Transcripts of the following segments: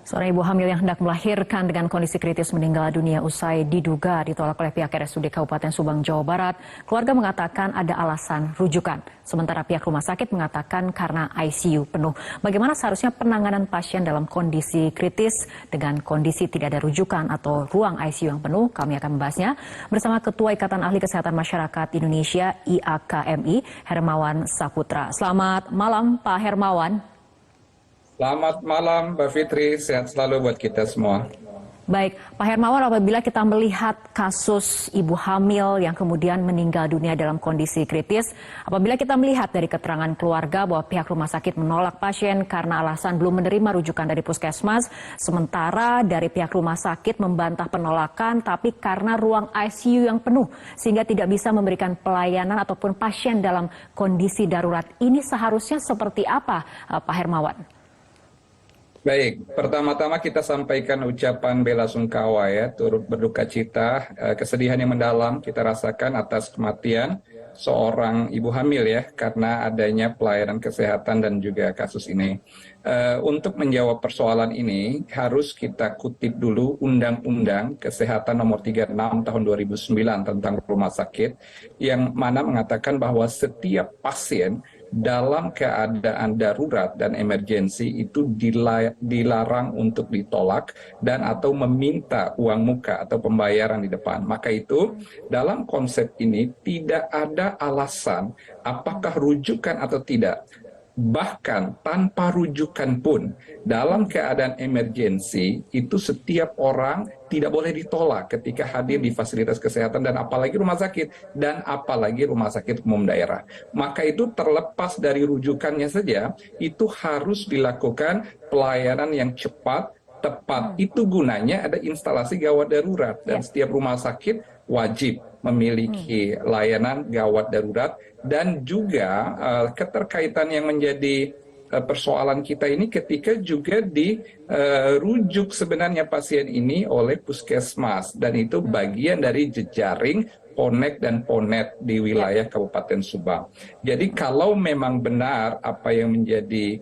Seorang ibu hamil yang hendak melahirkan dengan kondisi kritis meninggal dunia usai diduga ditolak oleh pihak RSUD Kabupaten Subang, Jawa Barat. Keluarga mengatakan ada alasan rujukan, sementara pihak rumah sakit mengatakan karena ICU penuh. Bagaimana seharusnya penanganan pasien dalam kondisi kritis dengan kondisi tidak ada rujukan atau ruang ICU yang penuh? Kami akan membahasnya bersama Ketua Ikatan Ahli Kesehatan Masyarakat Indonesia IAKMI, Hermawan Saputra. Selamat malam, Pak Hermawan. Selamat malam, Mbak Fitri. Sehat selalu buat kita semua. Baik, Pak Hermawan, apabila kita melihat kasus ibu hamil yang kemudian meninggal dunia dalam kondisi kritis, apabila kita melihat dari keterangan keluarga bahwa pihak rumah sakit menolak pasien karena alasan belum menerima rujukan dari puskesmas, sementara dari pihak rumah sakit membantah penolakan tapi karena ruang ICU yang penuh sehingga tidak bisa memberikan pelayanan ataupun pasien dalam kondisi darurat. Ini seharusnya seperti apa, Pak Hermawan? Baik, pertama-tama kita sampaikan ucapan bela sungkawa ya, turut berduka cita, kesedihan yang mendalam kita rasakan atas kematian seorang ibu hamil ya, karena adanya pelayanan kesehatan dan juga kasus ini. Untuk menjawab persoalan ini, harus kita kutip dulu Undang-Undang Kesehatan Nomor 36 Tahun 2009 tentang rumah sakit, yang mana mengatakan bahwa setiap pasien dalam keadaan darurat dan emergensi itu dilarang untuk ditolak dan atau meminta uang muka atau pembayaran di depan. Maka itu dalam konsep ini tidak ada alasan apakah rujukan atau tidak. Bahkan tanpa rujukan pun dalam keadaan emergensi itu setiap orang tidak boleh ditolak ketika hadir di fasilitas kesehatan dan apalagi rumah sakit dan apalagi rumah sakit umum daerah. Maka itu terlepas dari rujukannya saja itu harus dilakukan pelayanan yang cepat, tepat. Itu gunanya ada instalasi gawat darurat dan setiap rumah sakit wajib memiliki layanan gawat darurat dan juga keterkaitan yang menjadi persoalan kita ini ketika juga dirujuk sebenarnya pasien ini oleh puskesmas dan itu bagian dari jejaring Ponek dan Ponet di wilayah Kabupaten Subang. Jadi kalau memang benar apa yang menjadi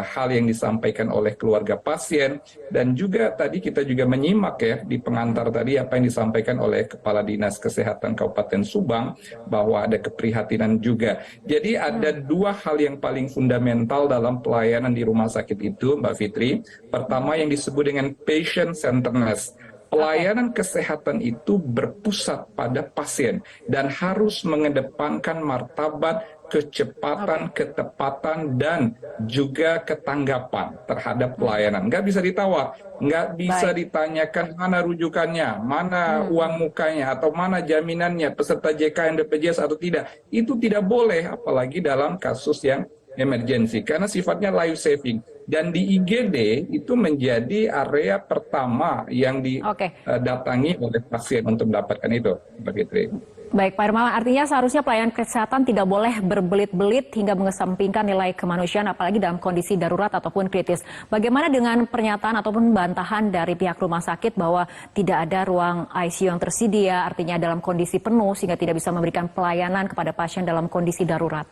hal yang disampaikan oleh keluarga pasien dan juga tadi kita juga menyimak ya di pengantar tadi apa yang disampaikan oleh Kepala Dinas Kesehatan Kabupaten Subang bahwa ada keprihatinan juga. Jadi ada dua hal yang paling fundamental dalam pelayanan di rumah sakit itu, Mbak Fitri. Pertama yang disebut dengan patient centeredness. Pelayanan kesehatan itu berpusat pada pasien dan harus mengedepankan martabat, kecepatan, ketepatan, dan juga ketanggapan terhadap pelayanan. Nggak bisa ditawar, nggak bisa ditanyakan mana rujukannya, mana uang mukanya, atau mana jaminannya, peserta JKN BPJS atau tidak. Itu tidak boleh, apalagi dalam kasus yang emergensi karena sifatnya life saving dan di IGD itu menjadi area pertama yang didatangi oleh pasien untuk mendapatkan itu, Mbak Fitri. Baik, Pak Hermawan, artinya seharusnya pelayanan kesehatan tidak boleh berbelit-belit hingga mengesampingkan nilai kemanusiaan apalagi dalam kondisi darurat ataupun kritis. Bagaimana dengan pernyataan ataupun bantahan dari pihak rumah sakit bahwa tidak ada ruang ICU yang tersedia, artinya dalam kondisi penuh sehingga tidak bisa memberikan pelayanan kepada pasien dalam kondisi darurat?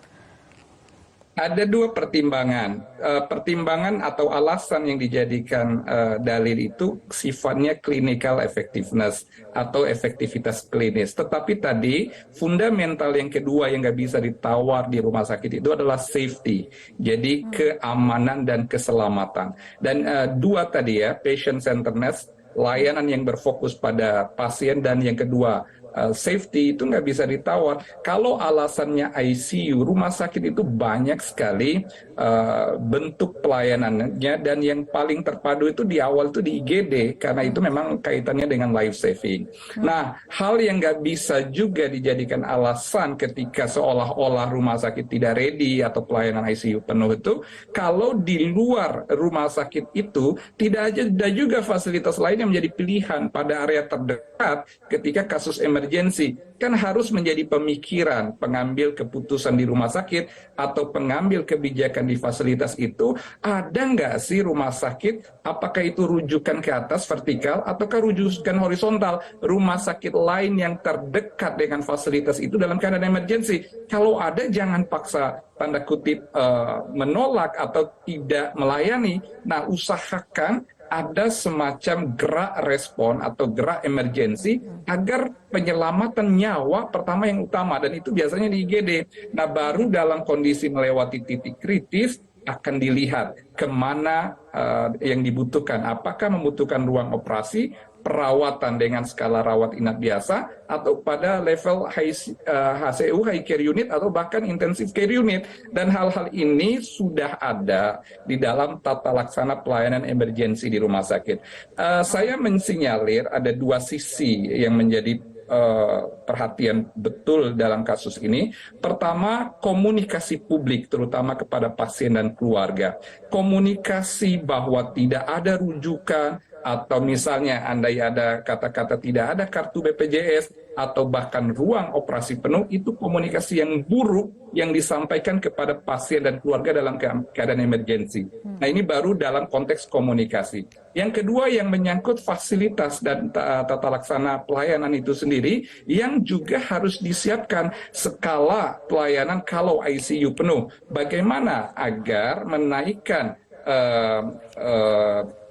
Ada dua pertimbangan. Pertimbangan atau alasan yang dijadikan dalil itu sifatnya clinical effectiveness atau efektivitas klinis. Tetapi tadi fundamental yang kedua yang nggak bisa ditawar di rumah sakit itu adalah safety. Jadi keamanan dan keselamatan. Dan dua tadi ya, patient centeredness, layanan yang berfokus pada pasien, dan yang kedua safety itu nggak bisa ditawar. Kalau alasannya ICU, rumah sakit itu banyak sekali bentuk pelayanannya dan yang paling terpadu itu di awal itu di IGD karena itu memang kaitannya dengan life saving. Nah, hal yang nggak bisa juga dijadikan alasan ketika seolah-olah rumah sakit tidak ready atau pelayanan ICU penuh itu kalau di luar rumah sakit itu tidak ada juga fasilitas lain yang menjadi pilihan pada area terdekat ketika kasus emergency emergensi. Kan harus menjadi pemikiran pengambil keputusan di rumah sakit atau pengambil kebijakan di fasilitas itu, ada nggak sih rumah sakit, apakah itu rujukan ke atas vertikal ataukah rujukan horizontal, rumah sakit lain yang terdekat dengan fasilitas itu dalam keadaan emergensi. Kalau ada, jangan paksa tanda kutip menolak atau tidak melayani. Nah, usahakan ada semacam gerak respon atau gerak emergensi agar penyelamatan nyawa pertama yang utama, dan itu biasanya di IGD. Nah, baru dalam kondisi melewati titik kritis akan dilihat kemana yang dibutuhkan, apakah membutuhkan ruang operasi, perawatan dengan skala rawat inap biasa, atau pada level HCU, high care unit, atau bahkan intensive care unit. Dan hal-hal ini sudah ada di dalam tata laksana pelayanan emergensi di rumah sakit. Saya mensinyalir ada dua sisi yang menjadi perhatian betul dalam kasus ini. Pertama, komunikasi publik terutama kepada pasien dan keluarga. Komunikasi bahwa tidak ada rujukan, atau misalnya andai ada kata-kata tidak ada kartu BPJS atau bahkan ruang operasi penuh, itu komunikasi yang buruk yang disampaikan kepada pasien dan keluarga dalam keadaan emergensi. Nah, ini baru dalam konteks komunikasi. Yang kedua, yang menyangkut fasilitas dan tata laksana pelayanan itu sendiri, yang juga harus disiapkan skala pelayanan kalau ICU penuh. Bagaimana agar menaikkan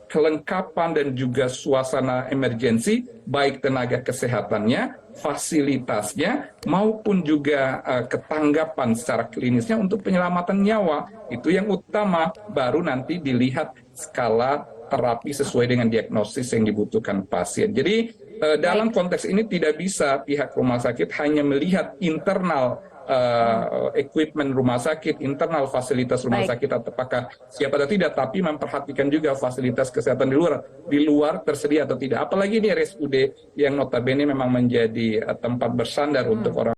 kelengkapan dan juga suasana emergensi, baik tenaga kesehatannya, fasilitasnya, maupun juga ketanggapan secara klinisnya untuk penyelamatan nyawa. Itu yang utama, baru nanti dilihat skala terapi sesuai dengan diagnosis yang dibutuhkan pasien. Jadi dalam konteks ini tidak bisa pihak rumah sakit hanya melihat internal equipment rumah sakit, internal fasilitas rumah sakit apakah siap atau tidak, tapi memperhatikan juga fasilitas kesehatan di luar tersedia atau tidak. Apalagi ini RSUD yang notabene memang menjadi tempat bersandar untuk orang